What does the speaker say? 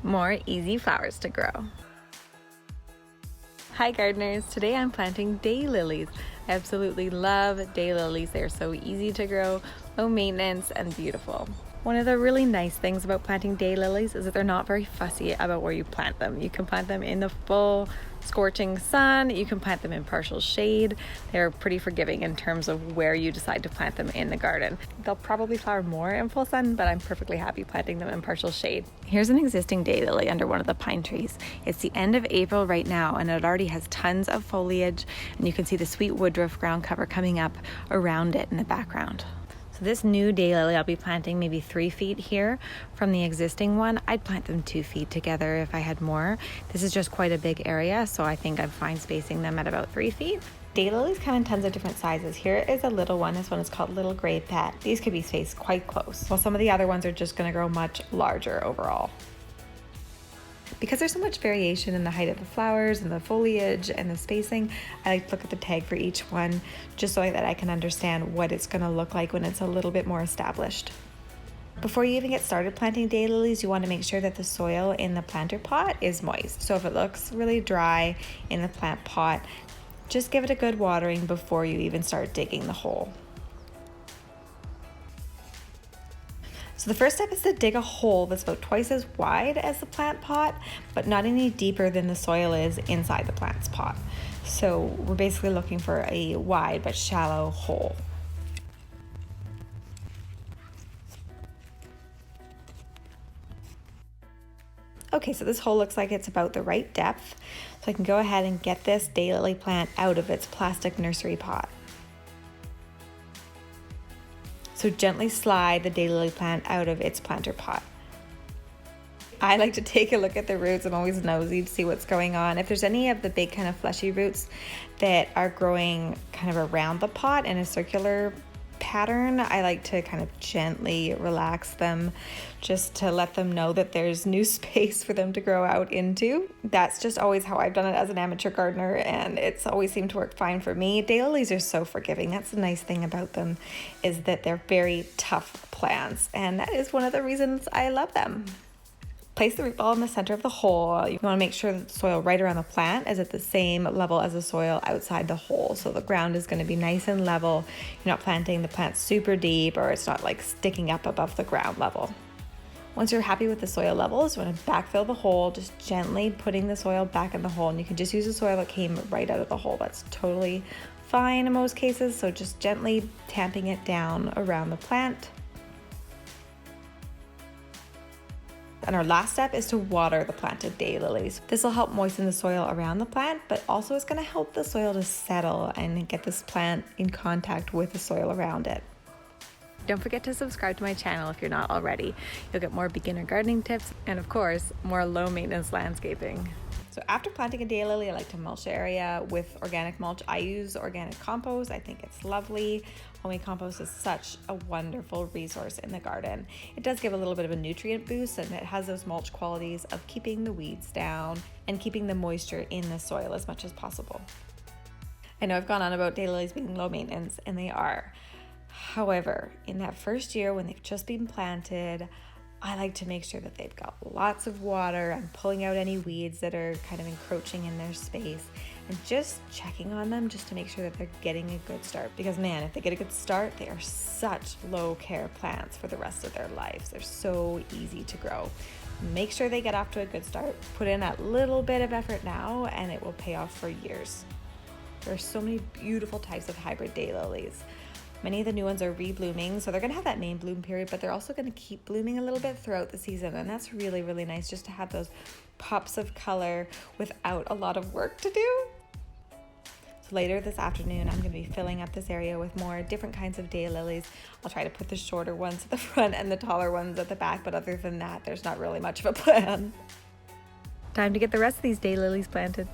more easy flowers to grow. Hi gardeners, today I'm planting daylilies. I absolutely love daylilies. They're so easy to grow, low maintenance, and beautiful. One of the really nice things about planting daylilies is that they're not very fussy about where you plant them. You can plant them in the full scorching sun, you can plant them in partial shade. They're pretty forgiving in terms of where you decide to plant them in the garden. They'll probably flower more in full sun, but I'm perfectly happy planting them in partial shade. Here's an existing daylily under one of the pine trees. It's the end of April right now, and it already has tons of foliage, and you can see the sweet woodruff ground cover coming up around it in the background. So this new daylily I'll be planting maybe 3 feet here from the existing one. I'd plant them 2 feet together if I had more. This is just quite a big area, so I think I'm fine spacing them at about 3 feet. Daylilies come in tons of different sizes. Here is a little one. This one is called Little Gray Pet. These could be spaced quite close, while some of the other ones are just going to grow much larger overall. Because there's so much variation in the height of the flowers and the foliage and the spacing, I like to look at the tag for each one just so that I can understand what it's going to look like when it's a little bit more established. Before you even get started planting daylilies, you want to make sure that the soil in the planter pot is moist. So if it looks really dry in the plant pot, just give it a good watering before you even start digging the hole. So the first step is to dig a hole that's about twice as wide as the plant pot, but not any deeper than the soil is inside the plant's pot. So we're basically looking for a wide but shallow hole. Okay, so this hole looks like it's about the right depth. So I can go ahead and get this daylily plant out of its plastic nursery pot. So gently slide the daylily plant out of its planter pot. I like to take a look at the roots. I'm always nosy to see what's going on. If there's any of the big kind of fleshy roots that are growing kind of around the pot in a circular pattern, I like to kind of gently relax them just to let them know that there's new space for them to grow out into. That's just always how I've done it as an amateur gardener, and it's always seemed to work fine for me. Daylilies are so forgiving. That's the nice thing about them, is that they're very tough plants, and that is one of the reasons I love them. Place the root ball in the center of the hole. You want to make sure that the soil right around the plant is at the same level as the soil outside the hole. So the ground is going to be nice and level. You're not planting the plant super deep, or it's not like sticking up above the ground level. Once you're happy with the soil levels, you want to backfill the hole, just gently putting the soil back in the hole. And you can just use the soil that came right out of the hole. That's totally fine in most cases. So just gently tamping it down around the plant. And our last step is to water the planted daylilies. This will help moisten the soil around the plant, but also it's going to help the soil to settle and get this plant in contact with the soil around it. Don't forget to subscribe to my channel if you're not already. You'll get more beginner gardening tips and, of course, more low maintenance landscaping. So after planting a daylily, I like to mulch the area with organic mulch. I use organic compost. I think it's lovely. Homemade compost is such a wonderful resource in the garden. It does give a little bit of a nutrient boost, and it has those mulch qualities of keeping the weeds down and keeping the moisture in the soil as much as possible. I know I've gone on about daylilies being low maintenance, and they are. However, in that first year when they've just been planted, I like to make sure that they've got lots of water. I'm pulling out any weeds that are kind of encroaching in their space and just checking on them just to make sure that they're getting a good start. Because man, if they get a good start, they are such low care plants for the rest of their lives. They're so easy to grow. Make sure they get off to a good start. Put in that little bit of effort now and it will pay off for years. There are so many beautiful types of hybrid daylilies. Many of the new ones are reblooming, so they're going to have that main bloom period, but they're also going to keep blooming a little bit throughout the season, and that's really, really nice just to have those pops of color without a lot of work to do. So later this afternoon, I'm going to be filling up this area with more different kinds of daylilies. I'll try to put the shorter ones at the front and the taller ones at the back, but other than that, there's not really much of a plan. Time to get the rest of these daylilies planted.